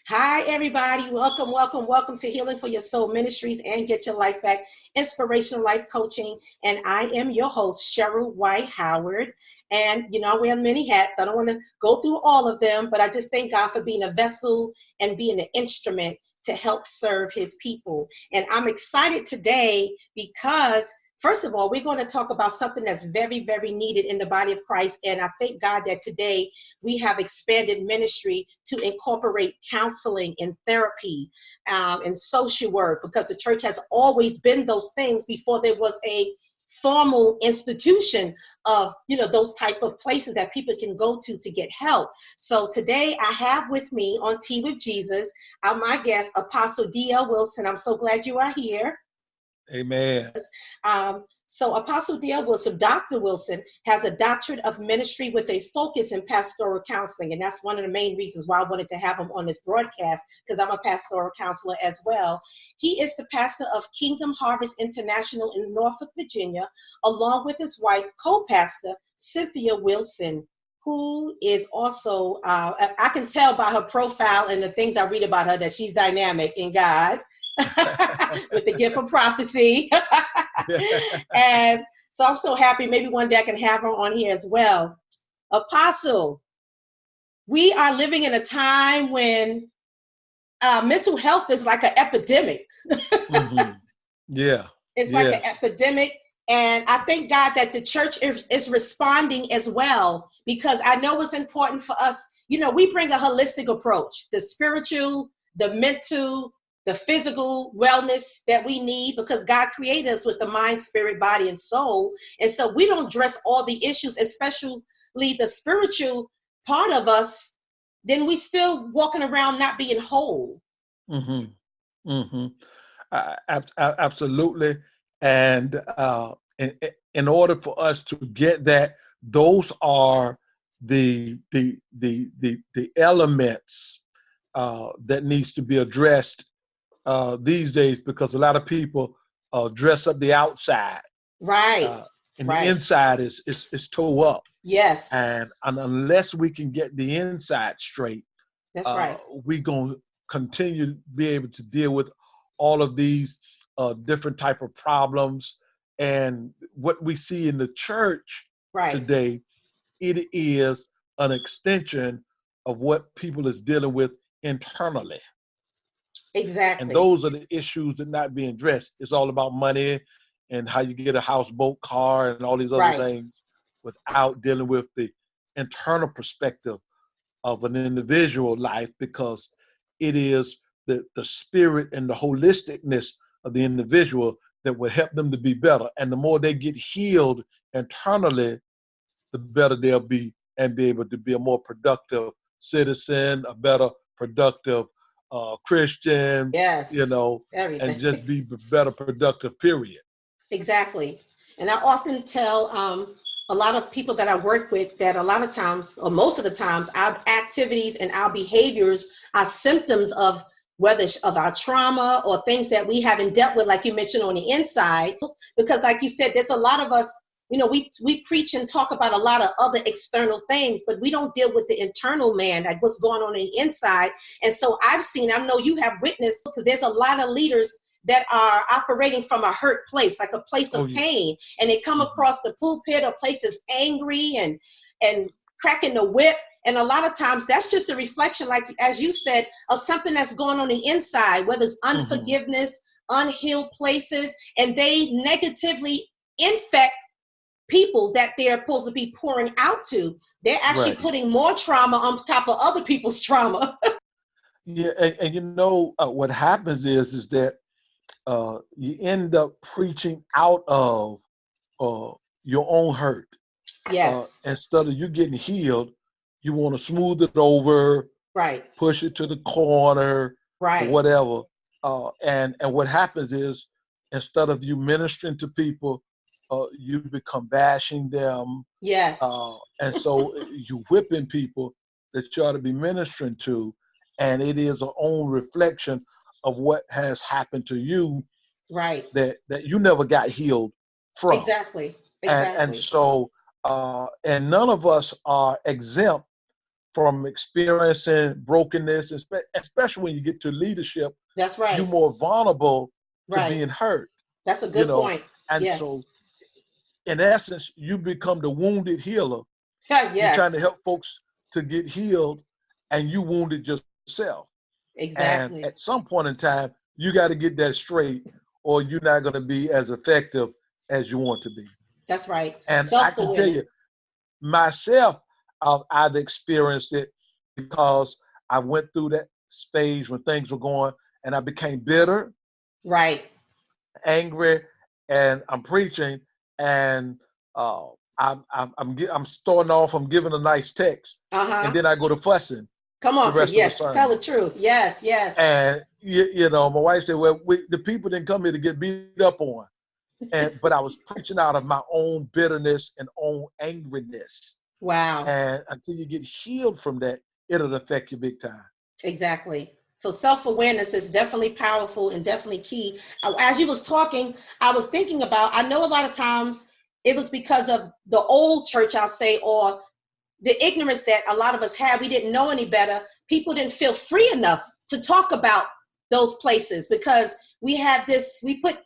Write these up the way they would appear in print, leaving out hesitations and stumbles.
Hi, everybody. Welcome, welcome, welcome to Healing for Your Soul Ministries and Get Your Life Back, Inspirational Life Coaching. And I am your host, Cheryl White Howard. And, I wear many hats. I don't want to go through all of them, but I just thank God for being a vessel and being an instrument to help serve his people. And I'm excited today because first of all, we're going to talk about something that's very, very needed in the body of Christ. And I thank God that today we have expanded ministry to incorporate counseling and therapy and social work, because the church has always been those things before there was a formal institution of, those type of places that people can go to get help. So today I have with me on Tea with Jesus, my guest, Apostle D.L. Wilson. I'm so glad you are here. Amen. So Apostle D.L. Wilson, Dr. Wilson, has a doctorate of ministry with a focus in pastoral counseling. And that's one of the main reasons why I wanted to have him on this broadcast, because I'm a pastoral counselor as well. He is the pastor of Kingdom Harvest International in Norfolk, Virginia, along with his wife, co-pastor, Cynthia Wilson, who is also, I can tell by her profile and the things I read about her that she's dynamic in God. With the gift of prophecy. And so I'm so happy. Maybe one day I can have her on here as well. Apostle, we are living in a time when mental health is like an epidemic. Mm-hmm. Yeah. It's like an epidemic. And I thank God that the church is responding as well, because I know it's important for us. We bring a holistic approach, the spiritual, the mental, the physical wellness that we need, because God created us with the mind, spirit, body, and soul. And so we don't address all the issues, especially the spiritual part of us, then we still walking around not being whole. Mm-hmm. Mm-hmm. Absolutely. And in order for us to get that, those are the elements that needs to be addressed these days, because a lot of people dress up the outside, right? And the inside is toe up. Yes. And unless we can get the inside straight, that's right, we're gonna continue to be able to deal with all of these different type of problems. And what we see in the church today, it is an extension of what people is dealing with internally. Exactly. And those are the issues that not being addressed. It's all about money and how you get a house, boat, car, and all these other things, without dealing with the internal perspective of an individual life, because it is the spirit and the holisticness of the individual that will help them to be better. And the more they get healed internally, the better they'll be, and be able to be a more productive citizen, a better productive Christian, everything. And just be better productive, period. Exactly. And I often tell a lot of people that I work with that a lot of times, or most of the times, our activities and our behaviors are symptoms of of our trauma or things that we haven't dealt with, like you mentioned, on the inside. Because like you said, there's a lot of us, we preach and talk about a lot of other external things, but we don't deal with the internal man, like what's going on the inside. And so I know you have witnessed, because there's a lot of leaders that are operating from a hurt place, like a place of pain, and they come across the pulpit or places angry and cracking the whip. And a lot of times that's just a reflection, like as you said, of something that's going on the inside, whether it's unforgiveness, unhealed places, and they negatively infect people that they're supposed to be pouring out to. They're actually putting more trauma on top of other people's trauma. Yeah, and what happens is that you end up preaching out of your own hurt. Yes. Instead of you getting healed, you want to smooth it over, push it to the corner, or whatever. And what happens is, instead of you ministering to people, you become bashing them. Yes. And so you whipping people that you ought to be ministering to, and it is our own reflection of what has happened to you, that you never got healed from. Exactly. And so and none of us are exempt from experiencing brokenness, especially when you get to leadership. That's right. You're more vulnerable to Right. being hurt. That's a good point. And yes. so in essence, you become the wounded healer. Yes. You're trying to help folks to get healed, and you wounded yourself. Exactly. And at some point in time, you got to get that straight, or you're not going to be as effective as you want to be. That's right. And I can tell you, myself, I've experienced it because I went through that stage when things were going, and I became bitter, right, angry, and I'm preaching, and I'm starting off. I'm giving a nice text, and then I go to fussing. Come on, the rest yes, of the tell the truth. Yes, yes. And you know, my wife said, "Well, the people didn't come here to get beat up on," but I was preaching out of my own bitterness and own angriness. Wow. And until you get healed from that, it'll affect you big time. Exactly. So self-awareness is definitely powerful and definitely key. As you was talking, I was thinking about, I know a lot of times it was because of the old church, I'll say, or the ignorance that a lot of us had. We didn't know any better. People didn't feel free enough to talk about those places because we had this, we put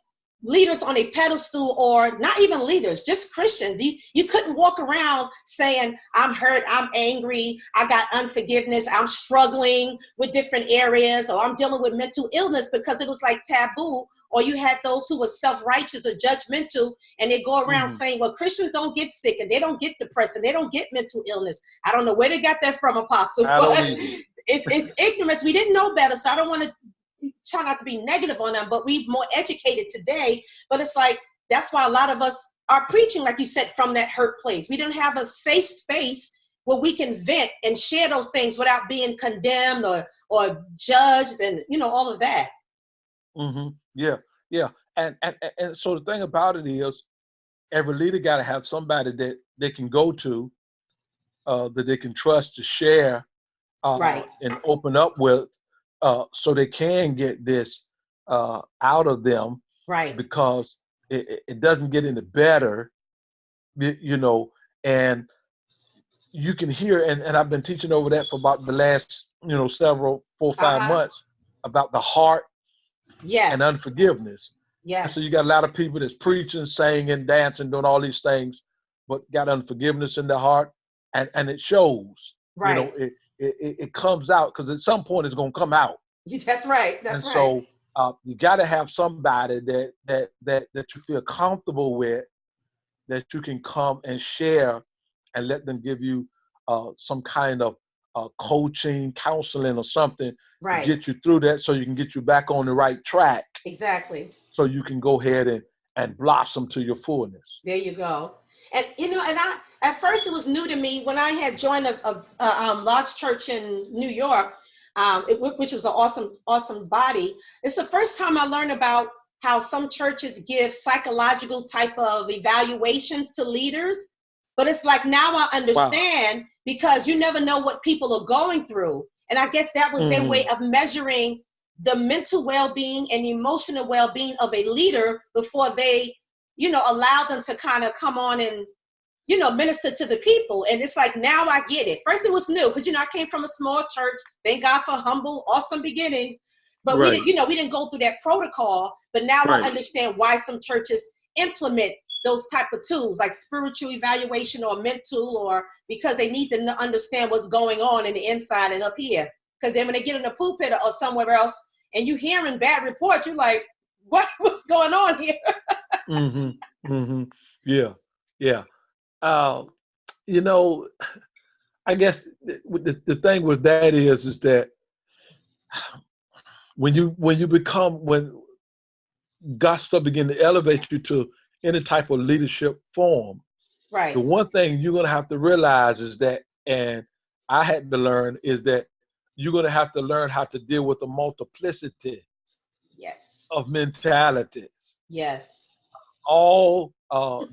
leaders on a pedestal, or not even leaders, just Christians. You couldn't walk around saying, I'm hurt, I'm angry, I got unforgiveness, I'm struggling with different areas, or I'm dealing with mental illness, because it was like taboo. Or you had those who were self-righteous or judgmental, and they go around saying, well, Christians don't get sick, and they don't get depressed, and they don't get mental illness. I don't know where they got that from, Apostle, but it's ignorance. We didn't know better, so I don't want to try not to be negative on them, but we're more educated today. But it's like, that's why a lot of us are preaching, like you said, from that hurt place. We don't have a safe space where we can vent and share those things without being condemned or judged, and all of that. Yeah. And so the thing about it is, every leader got to have somebody that they can go to, that they can trust to share and open up with, so they can get this out of them, because it doesn't get any better, and you can hear, and I've been teaching over that for about the last, several 4 or 5 months, about the heart and unforgiveness. Yes. So you got a lot of people that's preaching, singing, dancing, doing all these things, but got unforgiveness in their heart, and it shows. It comes out, because at some point it's going to come out. That's right. That's right. So you got to have somebody that you feel comfortable with, that you can come and share, and let them give you some kind of coaching, counseling, or something to get you through that, so you can get you back on the right track. Exactly. So you can go ahead and blossom to your fullness. There you go. And at first it was new to me when I had joined a large church in New York, which was an awesome body. It's the first time I learned about how some churches give psychological type of evaluations to leaders. But it's like, now I understand, because you never know what people are going through. And I guess that was their way of measuring the mental well-being and emotional well-being of a leader before they, allow them to kind of come on and, minister to the people. And it's like, now I get it. First it was new, because, I came from a small church. Thank God for humble, awesome beginnings. But we didn't go through that protocol. But now I understand why some churches implement those type of tools, like spiritual evaluation or mental, or because they need to understand what's going on in the inside and up here. Because then when they get in the pulpit or somewhere else, and you hearing bad reports, you're like, what's going on here? Yeah. I guess the thing with that is that when God starts begin to elevate you to any type of leadership form, the one thing you're going to have to realize is that, and I had to learn, is that you're going to have to learn how to deal with a multiplicity of mentalities. Yes. All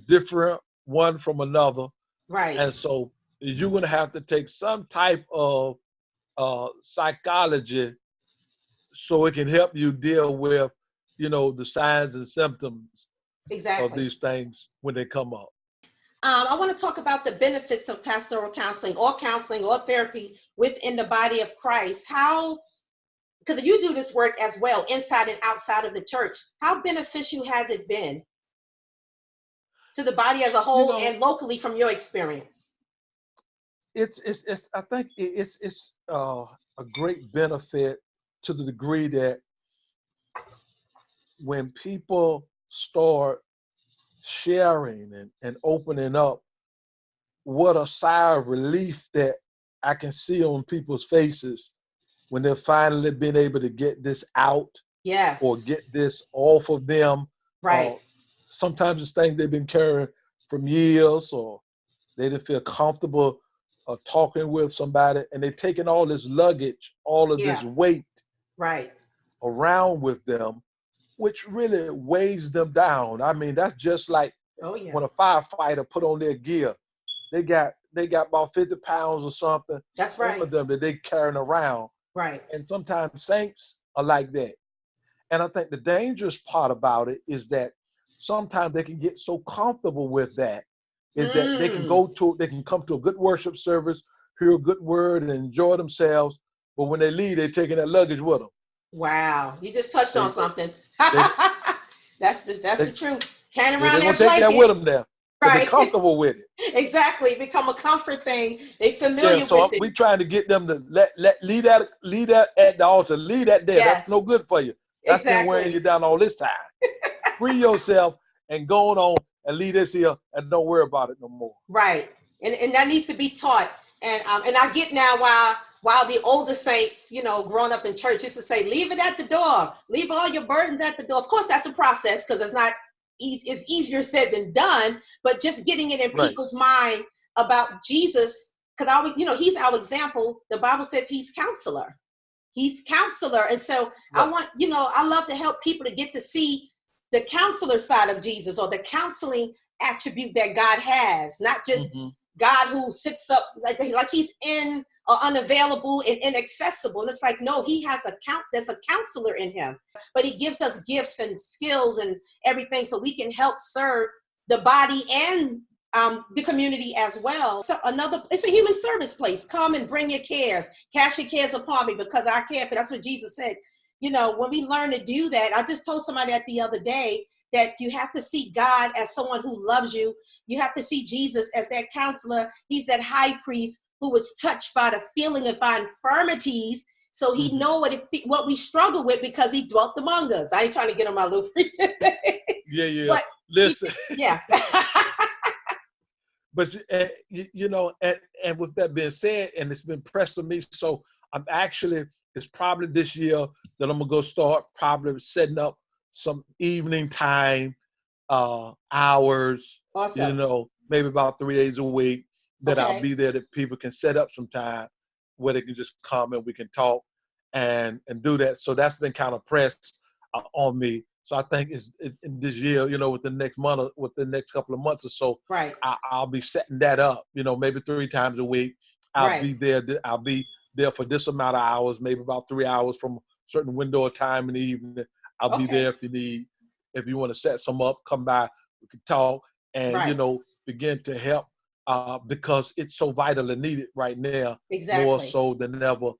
different, one from another. Right. And so you're going to have to take some type of psychology, so it can help you deal with, the signs and symptoms of these things when they come up. I want to talk about the benefits of pastoral counseling or therapy within the body of Christ. How, because you do this work as well, inside and outside of the church, how beneficial has it been to the body as a You whole know, and locally from your experience? it's I think it's a great benefit to the degree that when people start sharing and opening up, what a sigh of relief that I can see on people's faces when they're finally been able to get this out or Yes. get this off of them. Uh, Right. Sometimes it's things they've been carrying from years, or they didn't feel comfortable talking with somebody, and they're taking all this luggage, all of this Yeah. weight Right. around with them, which really weighs them down. I mean, that's just like Oh yeah. when a firefighter put on their gear. They got about 50 pounds or something That's on right. them that they carrying around. Right. And sometimes saints are like that. And I think the dangerous part about it is that sometimes they can get so comfortable with that, is that Mm. they can come to a good worship service, hear a good word, and enjoy themselves. But when they leave, they're taking that luggage with them. Wow. You just touched on They something. they That's they the truth. Carrying they're around gonna that take that with blanket. them there because they're Right. comfortable with it. Exactly. Become a comfort thing. They Yeah, familiar with so it. we trying to get them to leave that at the altar, leave that there. That's Yes. no good for you. That's been wearing you Exactly. down all this time. Free yourself and go on and leave this here and don't worry about it no more. Right. And that needs to be taught. And I get now while the older saints, growing up in church, used to say, leave it at the door, leave all your burdens at the door. Of course, that's a process because it's not easy, it's easier said than done, but just getting it in Right. people's mind about Jesus, because I always, he's our example. The Bible says he's counselor. He's counselor. And so I Right. want, I love to help people to get to see the counselor side of Jesus, or the counseling attribute that God has, not just Mm-hmm. God who sits up like he's in or unavailable and inaccessible. And it's like, no, he has there's a counselor in him, but he gives us gifts and skills and everything so we can help serve the body and the community as well. So it's a human service place. Come and bring your cares, cast your cares upon me because I care for. That's what Jesus said. When we learn to do that, I just told somebody that the other day, that you have to see God as someone who loves you. You have to see Jesus as that counselor. He's that high priest who was touched by the feeling of our infirmities. So he Mm-hmm. know what we struggle with because he dwelt among us. I ain't trying to get on my little preacher. Yeah. But Listen, yeah. but and with that being said, and it's been pressed on me, so it's probably this year that I'm gonna go start probably setting up some evening time hours, Awesome. maybe about 3 days a week that I'll Okay. be there, that people can set up some time where they can just come and we can talk and do that. So that's been kind of pressed on me. So I think in this year, within the next month, or within the next couple of months or so, Right. I'll be setting that up, maybe 3 times a week. I'll Right. be there. I'll be there for this amount of hours, maybe about 3 hours from a certain window of time in the evening. I'll be Okay. there if you want to set some up, come by, we can talk and, Right. begin to help because it's so vitally needed right now, more Exactly. so than ever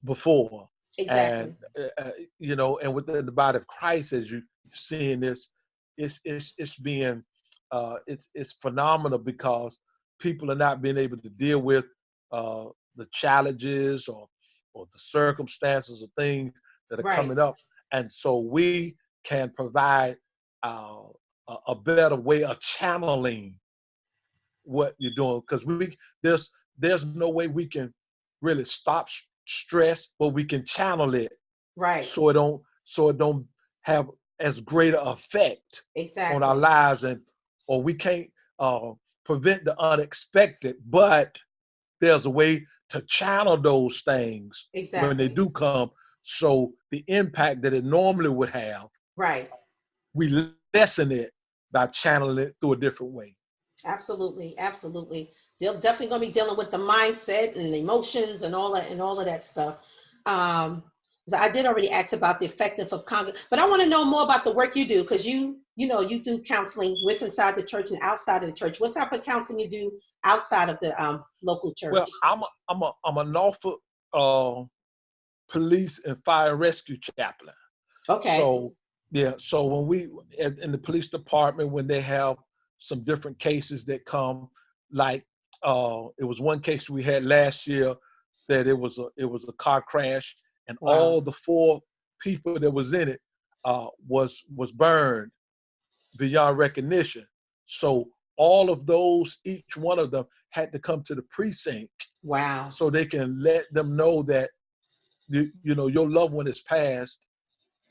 before. And, Exactly. and within the body of Christ, as you're seeing this, it's being, it's phenomenal because people are not being able to deal with the challenges or the circumstances or things that are Right. coming up. And so we can provide a better way of channeling what you're doing, because there's no way we can really stop stress, but we can channel it Right. so it don't have as great an effect on our Exactly. lives, or we can't uh, prevent the unexpected, but there's a way to channel those things when they Exactly. do come, so the impact that it normally would have, Right. we lessen it by channeling it through a different way. Absolutely. Absolutely. They're definitely going to be dealing with the mindset and the emotions and all of that stuff. Um, so I did already ask about the effectiveness of but I want to know more about the work you do, because you do counseling with inside the church and outside of the church. What type of counseling you do outside of the local church? Well, I'm a Norfolk police and fire and rescue chaplain. Okay. So yeah, so when we in the police department, when they have some different cases that come, like it was one case we had last year that it was a car crash, and Wow. all the 4 people that was in it was burned beyond recognition. So all of those, each one of them had to come to the precinct. Wow. So they can let them know that your loved one is passed,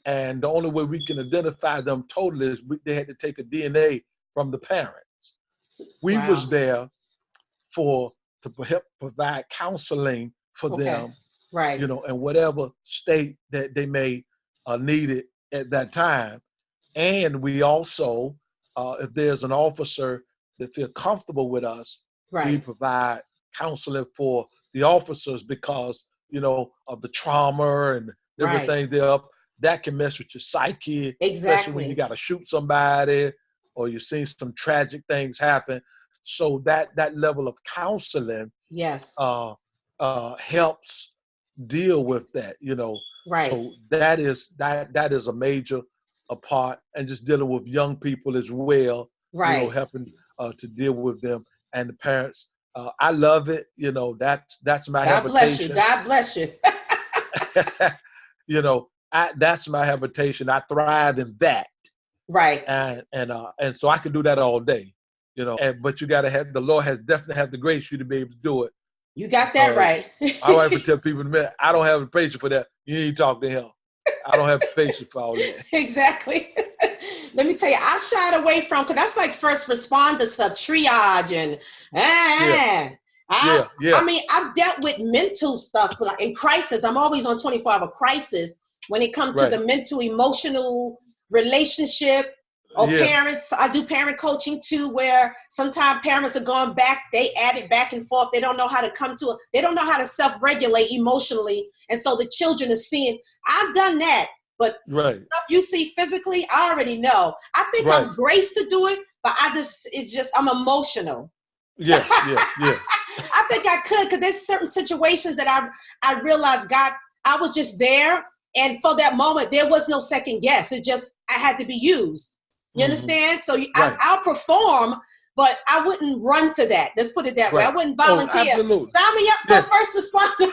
and the only way we can identify them totally is they had to take a DNA from the parents. We Wow. was there to help provide counseling for them, right, in whatever state that they may need it at that time. And we also, if there's an officer that feel comfortable with us, we right, provide counseling for the officers because, of the trauma and different right. things they're up. That can mess with your psyche, especially when you Exactly. got to shoot somebody or you're seeing some tragic things happen. So that level of counseling Yes. helps deal with that, Right. So that is a major part, and just dealing with young people as well, Right. helping to deal with them and the parents. I love it, that's my God bless you. habitation. God bless you. That's my habitation. I thrive in that. Right. And so I can do that all day, but you got to the Lord has definitely have the grace you to be able to do it. You got that right. I don't ever tell people, man, I don't have the patience for that. You need to talk to him. I don't have patience for all that. Exactly. Let me tell you, I shied away from, because that's like first responder stuff, triage and I mean, I've dealt with mental stuff, but like in crisis, I'm always on 24-hour crisis when it comes to the mental, emotional relationship. Or parents, I do parent coaching too, where sometimes parents are going back, they add it back and forth. They don't know how to they don't know how to self-regulate emotionally. And so the children are seeing, I've done that, but stuff you see physically, I already know. I think I'm graced to do it, but I'm emotional. Yeah. I think I could, because there's certain situations that I realized God, I was just there. And for that moment, there was no second guess. I had to be used. You understand? So I'll perform, but I wouldn't run to that. Let's put it that way. I wouldn't volunteer. Absolutely. Sign me up for first responder.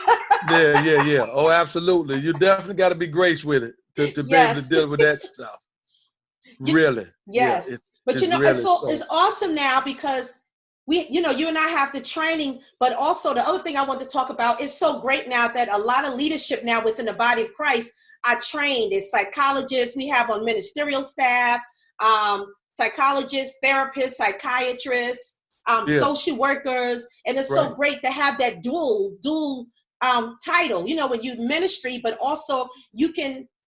Yeah. Oh, absolutely. You definitely got to be graced with it to be able to deal with that stuff. Really. Yes. Yeah, but really it's awesome now because you and I have the training, but also the other thing I want to talk about is so great now that a lot of leadership now within the body of Christ are trained as psychologists. We have on ministerial staff, psychologists, therapists, psychiatrists, social workers, and it's so great to have that dual title. When you ministry, but also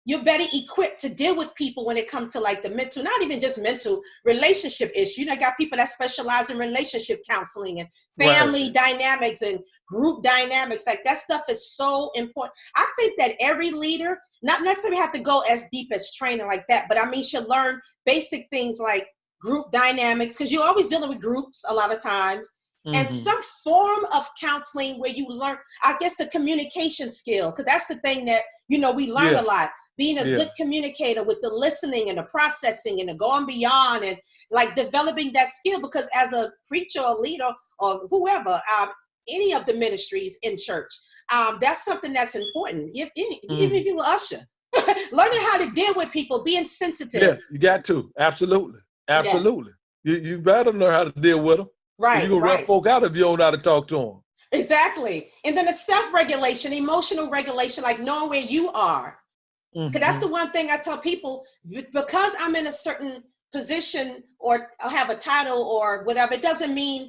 you're better equipped to deal with people when it comes to like the mental, not even just mental, relationship issue. I got people that specialize in relationship counseling and family dynamics and group dynamics. Like that stuff is so important. I think that every leader, not necessarily have to go as deep as training like that, but I mean, should learn basic things like group dynamics, because you're always dealing with groups a lot of times, and some form of counseling where you learn, I guess, the communication skill, because that's the thing that, we learn a lot. Being a good communicator with the listening and the processing and the going beyond and like developing that skill, because as a preacher or leader or whoever, any of the ministries in church, that's something that's important. Even if you were usher, learning how to deal with people, being sensitive. Yeah, you got to. Absolutely. You better learn how to deal with them. Right. You're going to run folk out if you don't know how to talk to them. Exactly. And then the self-regulation, emotional regulation, like knowing where you are. Because that's the one thing I tell people, because I'm in a certain position or I have a title or whatever, it doesn't mean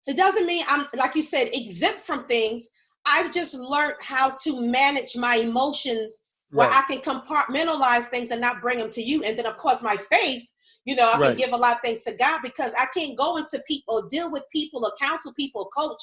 I'm, like you said, exempt from things. I've just learned how to manage my emotions where I can compartmentalize things and not bring them to you. And then, of course, my faith, I can give a lot of things to God, because I can't go into people, deal with people or counsel people, coach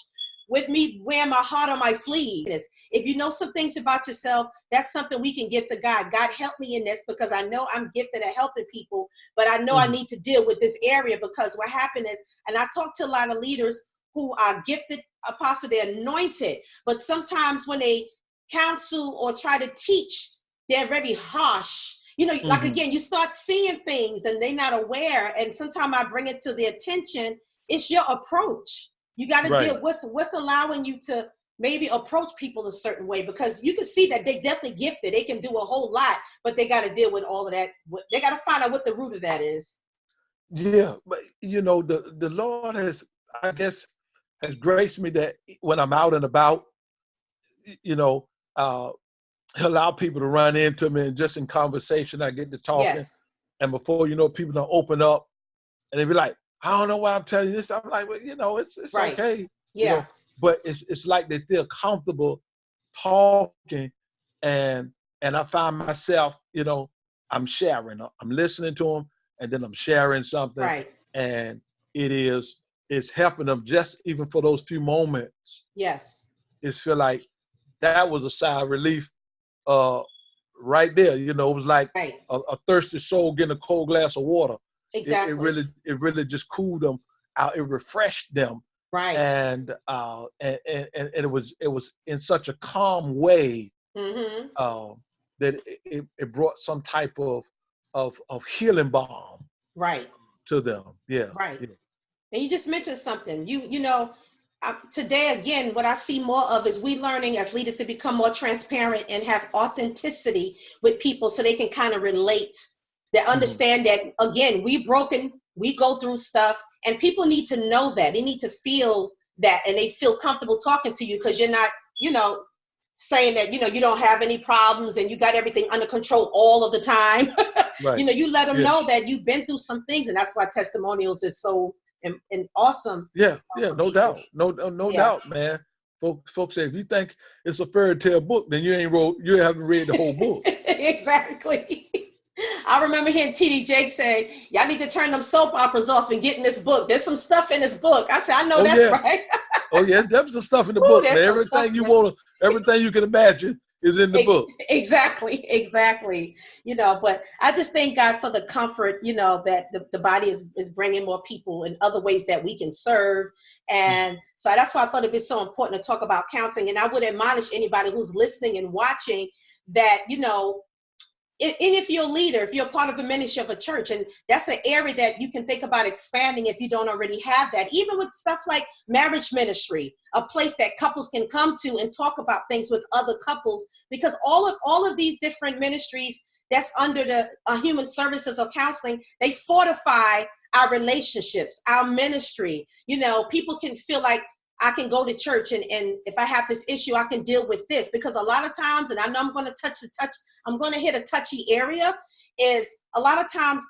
with me wearing my heart on my sleeve. If you know some things about yourself, that's something we can give to God. God, help me in this, because I know I'm gifted at helping people, but I know I need to deal with this area, because what happened is, and I talk to a lot of leaders who are gifted, apostle, they're anointed, but sometimes when they counsel or try to teach, they're very harsh. You know, like again, you start seeing things and they're not aware. And sometimes I bring it to their attention. It's your approach. You got to deal what's allowing you to maybe approach people a certain way, because you can see that they definitely gifted. They can do a whole lot, but they got to deal with all of that. They got to find out what the root of that is. Yeah, but you know, the Lord has, I guess, has graced me that when I'm out and about, you know, allow people to run into me, and just in conversation, I get to talking. Yes. And before you know, people don't open up and they be like, I don't know why I'm telling you this. I'm like, well, you know, it's okay. Yeah. You know, but it's like they feel comfortable talking, and I find myself, you know, I'm sharing, I'm listening to them, and then I'm sharing something. Right. And it's helping them just even for those few moments. Yes. It's feel like that was a sigh of relief right there. You know, it was like a thirsty soul getting a cold glass of water. Exactly. It really just cooled them out. It refreshed them. Right. And it was in such a calm way that it brought some type of healing balm to them. Yeah. Right. Yeah. And you just mentioned something. You know, today again, what I see more of is we learning as leaders to become more transparent and have authenticity with people, so they can kind of relate. They understand that again, we broken, we go through stuff, and people need to know that. They need to feel that, and they feel comfortable talking to you, because you're not, you know, saying that, you know, you don't have any problems and you got everything under control all of the time. Right. You know, you let them know that you've been through some things, and that's why testimonials is so and awesome. Yeah, no doubt. No doubt, man. Folks say, if you think it's a fairy tale book, then you haven't read the whole book. Exactly. I remember hearing T.D. Jakes say, y'all need to turn them soap operas off and get in this book. There's some stuff in this book. I said, I know that's right. Oh yeah, there's some stuff in the book, man. Everything you can imagine is in the book. Exactly. You know, but I just thank God for the comfort, you know, that the body is bringing more people in other ways that we can serve. And so that's why I thought it'd be so important to talk about counseling. And I would admonish anybody who's listening and watching that, you know, and if you're a leader, if you're a part of the ministry of a church, and that's an area that you can think about expanding if you don't already have that, even with stuff like marriage ministry, a place that couples can come to and talk about things with other couples, because all of these different ministries that's under the human services or counseling, they fortify our relationships, our ministry. You know, people can feel like, I can go to church and if I have this issue, I can deal with this, because a lot of times, and I know I'm going to hit a touchy area, is a lot of times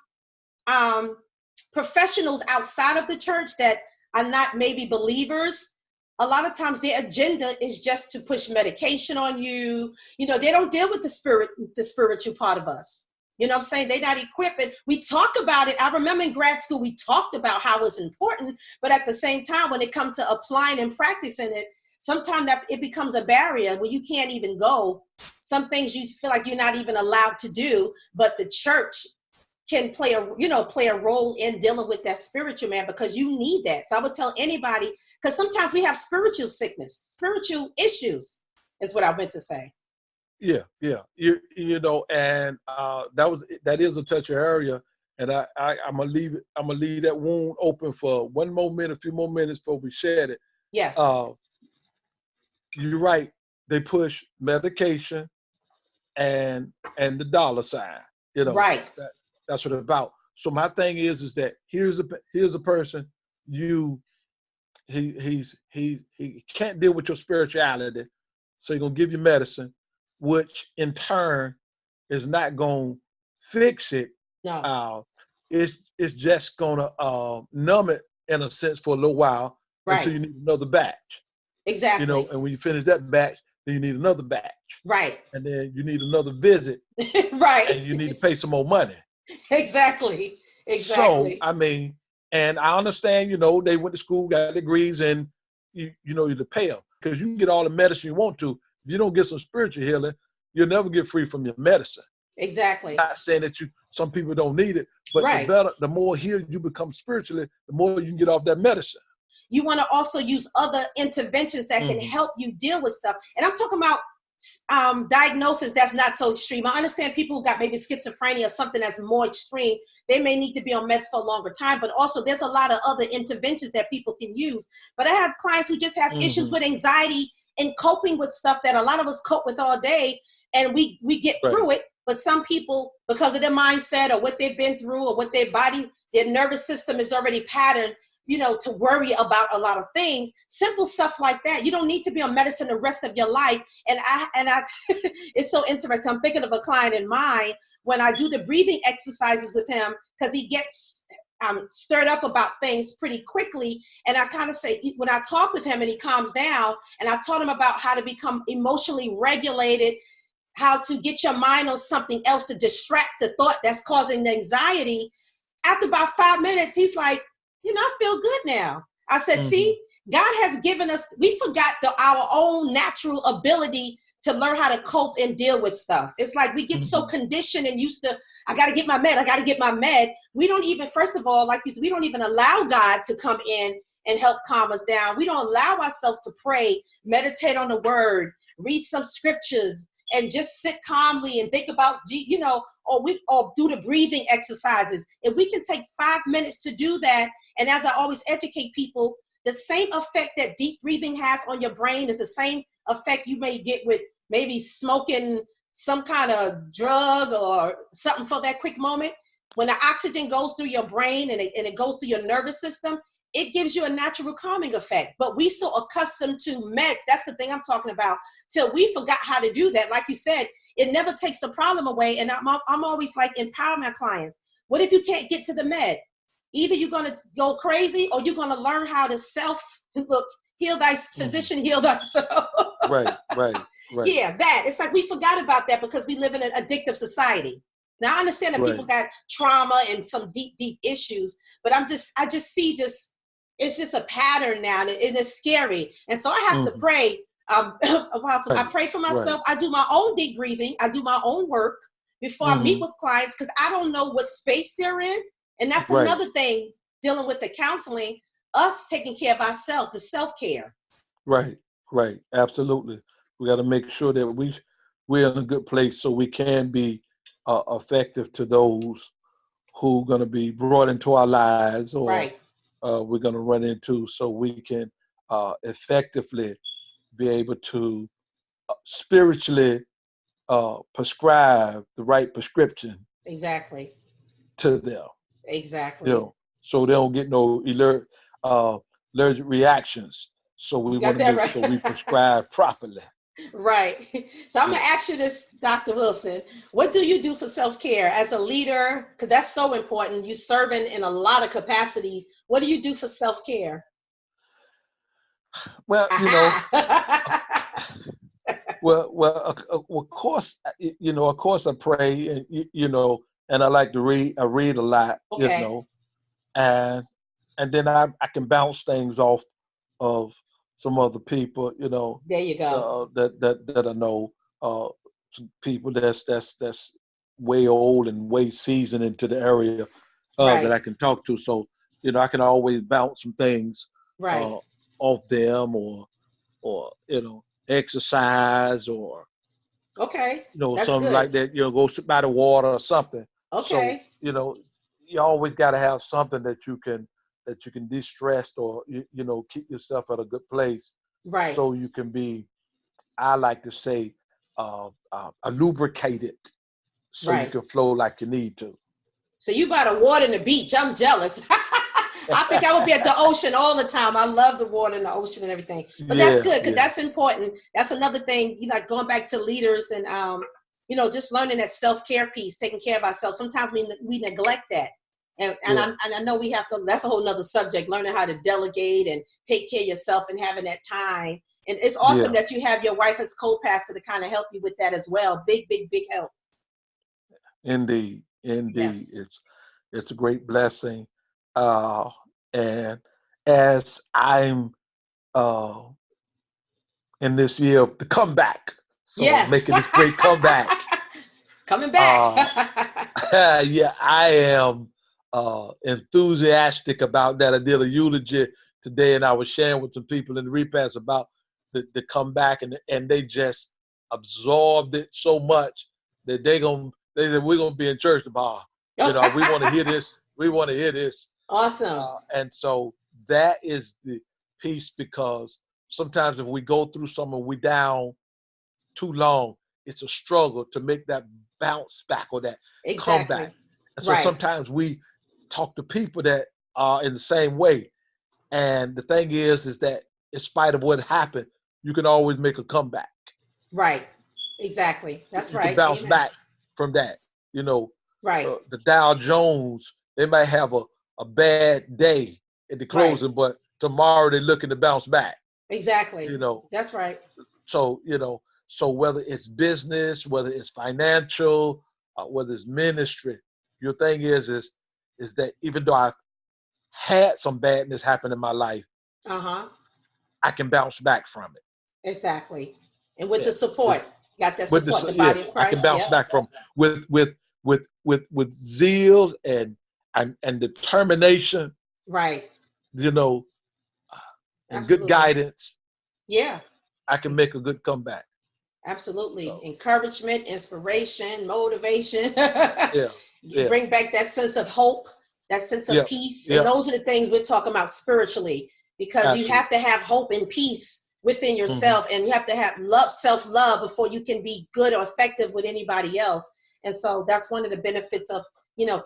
professionals outside of the church that are not maybe believers, a lot of times their agenda is just to push medication on you. You know, they don't deal with the spiritual part of us. You know what I'm saying? They're not equipped. We talk about it. I remember in grad school, we talked about how it's important, but at the same time, when it comes to applying and practicing it, sometimes that it becomes a barrier where you can't even go. Some things you feel like you're not even allowed to do, but the church can play a role in dealing with that spiritual man, because you need that. So I would tell anybody, because sometimes we have spiritual sickness, spiritual issues is what I meant to say. Yeah. You know, and that is a touchy area, and I'm gonna leave that wound open for a few more minutes before we shed it. Yes. You're right. They push medication and the dollar sign. You know, right. That's what it's about. So my thing is that here's a person he can't deal with your spirituality, so he's gonna give you medicine, which in turn is not gonna fix it. No. It's just gonna numb it in a sense for a little while, until you need another batch. Exactly. You know, and when you finish that batch, then you need another batch. Right. And then you need another visit. Right. And you need to pay some more money. Exactly. So, I mean, and I understand, you know, they went to school, got degrees in you to pay them, because you can get all the medicine you want to. If you don't get some spiritual healing, you'll never get free from your medicine. Exactly. Not saying that some people don't need it, but the more healed you become spiritually, the more you can get off that medicine. You want to also use other interventions that can help you deal with stuff. And I'm talking about diagnosis that's not so extreme. I understand people who got maybe schizophrenia or something that's more extreme. They may need to be on meds for a longer time, but also there's a lot of other interventions that people can use. But I have clients who just have issues with anxiety and coping with stuff that a lot of us cope with all day, and we get through it. But some people, because of their mindset or what they've been through or what their nervous system is already patterned, to worry about a lot of things, simple stuff like that. You don't need to be on medicine the rest of your life. And I it's so interesting. I'm thinking of a client in mind when I do the breathing exercises with him, because he gets stirred up about things pretty quickly. And I kind of say, when I talk with him and he calms down, and I taught him about how to become emotionally regulated, how to get your mind on something else to distract the thought that's causing the anxiety. After about 5 minutes, he's like, I feel good now. I said, see, God has given us, we forgot our own natural ability to learn how to cope and deal with stuff. It's like we get so conditioned and used to, I got to get my med. We don't even, first of all, like you said, we don't even allow God to come in and help calm us down. We don't allow ourselves to pray, meditate on the word, read some scriptures, and just sit calmly and think about, or do the breathing exercises. If we can take 5 minutes to do that, and as I always educate people, the same effect that deep breathing has on your brain is the same effect you may get with maybe smoking some kind of drug or something for that quick moment. When the oxygen goes through your brain and it goes through your nervous system, it gives you a natural calming effect. But we so accustomed to meds, that's the thing I'm talking about, till we forgot how to do that. Like you said, it never takes the problem away. And I'm always like, empower my clients. What if you can't get to the med? Either you're going to go crazy or you're going to learn how to heal thy physician, heal thyself. Right. Yeah, that. It's like we forgot about that because we live in an addictive society. Now, I understand that people got trauma and some deep, deep issues, but I just see it's just a pattern now, and it's scary. And so I have to pray. I pray for myself. I do my own deep breathing. I do my own work before I meet with clients, because I don't know what space they're in. And that's another thing, dealing with the counseling, us taking care of ourselves, the self-care. Right. Absolutely. We got to make sure that we're in a good place so we can be effective to those who are going to be brought into our lives, or we're going to run into, so we can effectively be able to spiritually prescribe the right prescription to them. Exactly. So they don't get no allergic reactions. So we want to make sure we prescribe properly. Right. So I'm going to ask you this, Dr. Wilson. What do you do for self-care as a leader? Because that's so important. You're serving in a lot of capacities. What do you do for self-care? Well, of course, of course I pray, and and I like to read. I read a lot, and then I can bounce things off of some other people, There you go. That I know, some people that's way old and way seasoned into the area that I can talk to. So, I can always bounce some things off them, or exercise, or that's something good. like that. Go sit by the water or something. Okay. So you always got to have something that you can de-stress, or keep yourself at a good place, so you can be, I like to say, lubricated, so you can flow like you need to. So you by the water and the beach. I'm jealous. I think I would be at the ocean all the time. I love the water and the ocean and everything. But that's good, because that's important. That's another thing, like going back to leaders and just learning that self-care piece, taking care of ourselves. Sometimes we neglect that. And I know we have to, that's a whole nother subject, learning how to delegate and take care of yourself and having that time. And it's awesome that you have your wife as co-pastor to kind of help you with that as well. Big, big, big help. Indeed. Yes. It's a great blessing. And as I'm in this year of the comeback. So Yes. making this great comeback. Coming back. Yeah, I am enthusiastic about that. I did a eulogy today, and I was sharing with some people in the repast about the comeback, and they just absorbed it so much that they said we're gonna be in church tomorrow. You know, we want to hear this. We want to hear this. Awesome. And so that is the piece, because sometimes if we go through something, we down too long, it's a struggle to make that bounce back or that Exactly. comeback. And so Right. sometimes we talk to people that are in the same way. And the thing is that in spite of what happened, you can always make a comeback. Right. Exactly. That's You can right. bounce Amen. back from that. You know, Right. the Dow Jones, they might have a bad day at the Right. closing, but tomorrow they're looking to bounce back. Exactly. You know, That's right. so so whether it's business, whether it's financial, whether it's ministry, your thing is that even though I've had some badness happen in my life, Uh-huh. I can bounce back from it. Exactly. And with Yeah, the support, got that with support, the yeah, body of I can Christ. bounce Yep. back from with zeal and determination, Right. you know, and good Absolutely. guidance. Yeah. I can make a good comeback. Absolutely. So Encouragement, inspiration, motivation. yeah, You yeah, bring back that sense of hope, that sense of yeah, peace. And yeah, those are the things we're talking about spiritually, because you absolutely. have to have hope and peace within Hmm. yourself, and you have to have love, self-love, before you can be good or effective with anybody else. And so that's one of the benefits of,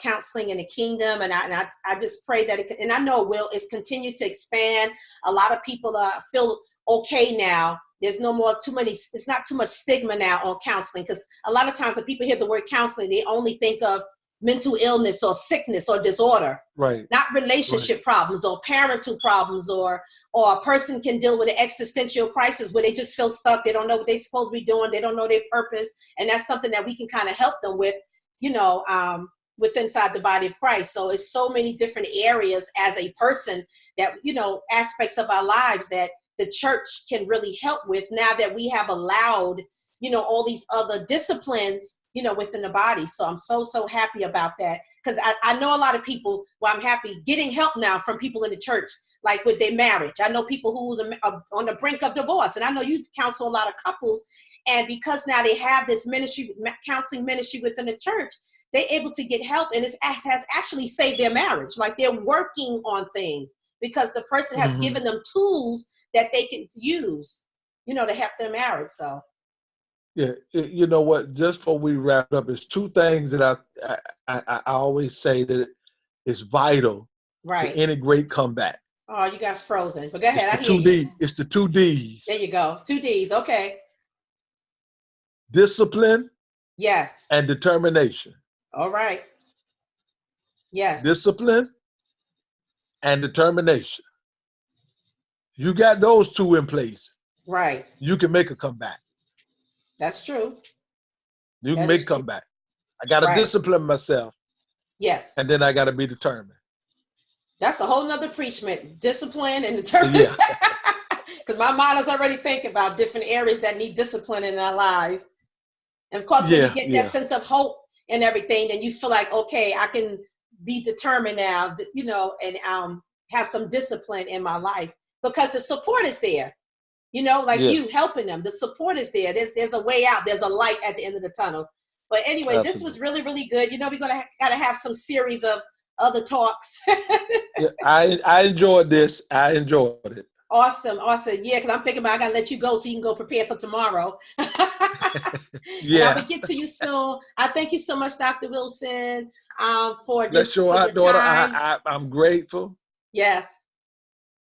counseling in the kingdom. And I just pray that it can, and I know it will, it's continued to expand. A lot of people feel okay now. There's no more it's not too much stigma now on counseling, because a lot of times when people hear the word counseling, they only think of mental illness or sickness or disorder, Right, not right. relationship problems or parental problems, or a person can deal with an existential crisis where they just feel stuck. They don't know what they're supposed to be doing. They don't know their purpose. And that's something that we can kind of help them with, with inside the body of Christ. So it's so many different areas as a person that, aspects of our lives that the church can really help with, now that we have allowed, all these other disciplines, within the body. So I'm so happy about that, because I know a lot of people, well, I'm happy getting help now from people in the church, like with their marriage. I know people who's on the brink of divorce, and I know you counsel a lot of couples, and because now they have this ministry, counseling ministry within the church, they're able to get help, and it has actually saved their marriage. Like, they're working on things because the person has Hmm. given them tools that they can use, to help their marriage. So Yeah, you know what? Just before we wrap up, it's two things that I always say that is vital to right. any great comeback. Oh, you got frozen, but go It's ahead, I the hear two you. D. It's the two D's: There you go. 2 D's. Okay. discipline Yes. and determination. All right. Yes. Discipline and determination. You got those two in place, Right. you can make a comeback. That's true. You can That make a is true. comeback. I got to Right. discipline myself, Yes. and then I got to be determined. That's a whole nother preachment. Discipline and determination. Yeah, Because my mind is already thinking about different areas that need discipline in our lives. And of course, when you yeah, get that yeah, sense of hope and everything, then you feel like, okay, I can be determined now, and have some discipline in my life, because the support is there. Like yeah, you helping them, the support is there. There's a way out. There's a light at the end of the tunnel. But anyway, this was absolutely. really, really good. We're gotta have some series of other talks. Yeah, I enjoyed this. I enjoyed it. Awesome, awesome. Yeah, because I'm thinking about, I gotta let you go so you can go prepare for tomorrow. And I Yeah. will get to you soon. I thank you so much, Dr. Wilson, for Bless just your for heart, your daughter. time. I'm grateful. Yes,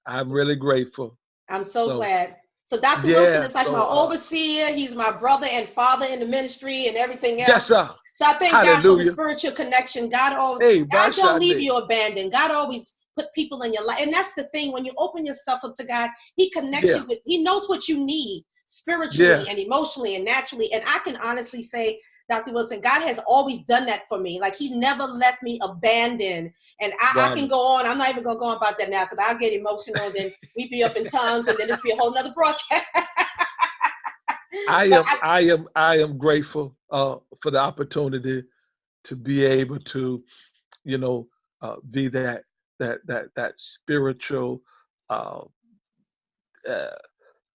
I'm really grateful. I'm so So glad. So Dr. Wilson yeah. is like my So overseer. He's my brother and father in the ministry and everything else. yes, sir. So I thank God for the Hallelujah. spiritual connection. Hey, God don't leave Bashande. you abandoned. God always put people in your life. And that's the thing. When you open yourself up to God, He connects Yeah. you with, He knows what you need spiritually Yeah. and emotionally and naturally. And I can honestly say, Dr. Wilson, God has always done that for me. Like he never left me abandoned. And I can go on. I'm not even going to go on about that now because I'll get emotional. And then we be up in tongues and then this be a whole nother broadcast. I am grateful for the opportunity to be able to, be that spiritual uh,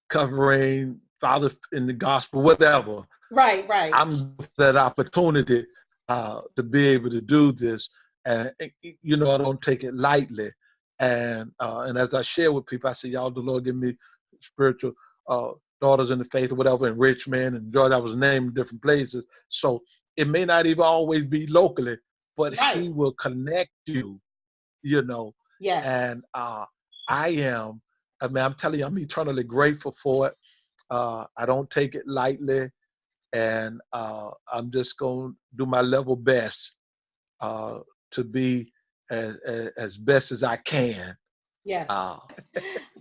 covering, father in the gospel, whatever. Right. I'm that opportunity to be able to do this, and I don't take it lightly. And as I share with people, I say, y'all, the Lord give me spiritual daughters in the faith or whatever in Richmond and Georgia. I was named different places, so it may not even always be locally, but He will connect you. Yes. And I'm telling you, I'm eternally grateful for it. I don't take it lightly, and I'm just going to do my level best to be as best as I can. Yes.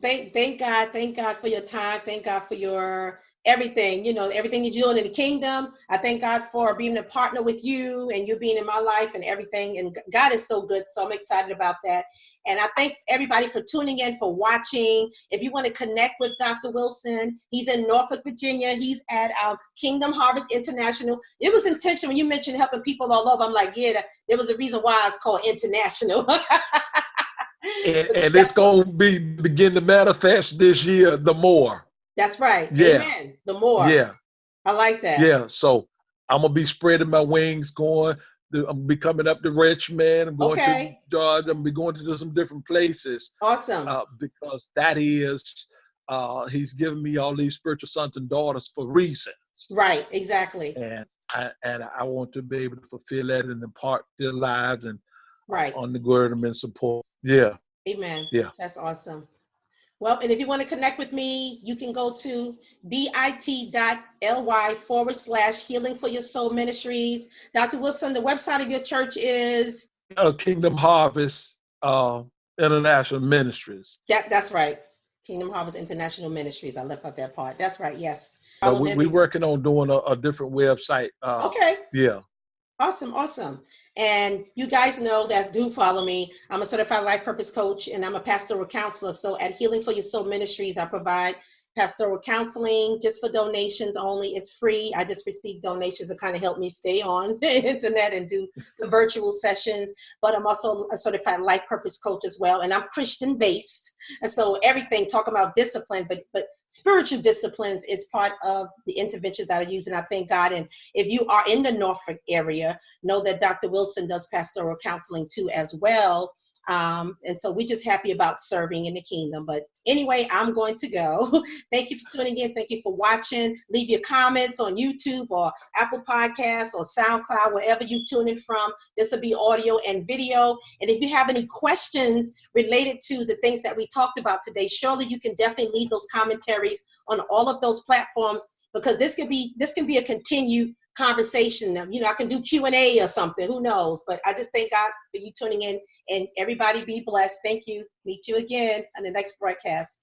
Thank God for your time. Thank God for your everything, everything you're doing in the kingdom. I thank God for being a partner with you and you being in my life and everything. And God is so good. So I'm excited about that. And I thank everybody for tuning in, for watching. If you want to connect with Dr. Wilson, he's in Norfolk, Virginia. He's at Kingdom Harvest International. It was intentional when you mentioned helping people all over. I'm like, yeah, there was a reason why it's called international. And it's going to begin to manifest this year the more. That's right. Yeah. Amen. The more. Yeah. I like that. Yeah. So I'm going to be spreading my wings going. I'm going to be coming up to Richmond. I'm going to Georgia. I'm going to be going to some different places. Awesome. Because that is, He's given me all these spiritual sons and daughters for reasons. Right. Exactly. And I want to be able to fulfill that and impart their lives and undergird them and support. Yeah. Amen. Yeah. That's awesome. Well, and if you want to connect with me, you can go to bit.ly/Healing for Your Soul Ministries. Dr. Wilson, the website of your church is? Kingdom Harvest International Ministries. Yeah, that's right. Kingdom Harvest International Ministries. I left out that part. That's right. Yes. We're working on doing a different website. Okay. Yeah. Awesome. And you guys know that do follow me. I'm a certified life purpose coach and I'm a pastoral counselor. So at Healing for Your Soul Ministries, I provide pastoral counseling just for donations only. It's free. I just receive donations to kind of help me stay on the internet and do the virtual sessions. But I'm also a certified life purpose coach as well. And I'm Christian based. And so everything talking about discipline, but spiritual disciplines is part of the interventions that I use. And I thank God. And if you are in the Norfolk area, know that Dr. Wilson does pastoral counseling too as well. And so we're just happy about serving in the kingdom. But anyway, I'm going to go. Thank you for tuning in. Thank you for watching. Leave your comments on YouTube or Apple Podcasts or SoundCloud, wherever you tune in from. This will be audio and video. And if you have any questions related to the things that we talked about today, surely you can definitely leave those commentaries on all of those platforms, because this can be a continued conversation. I can do Q&A or something, who knows? But I just thank God for you tuning in, and everybody be blessed. Thank you. Meet you again on the next broadcast.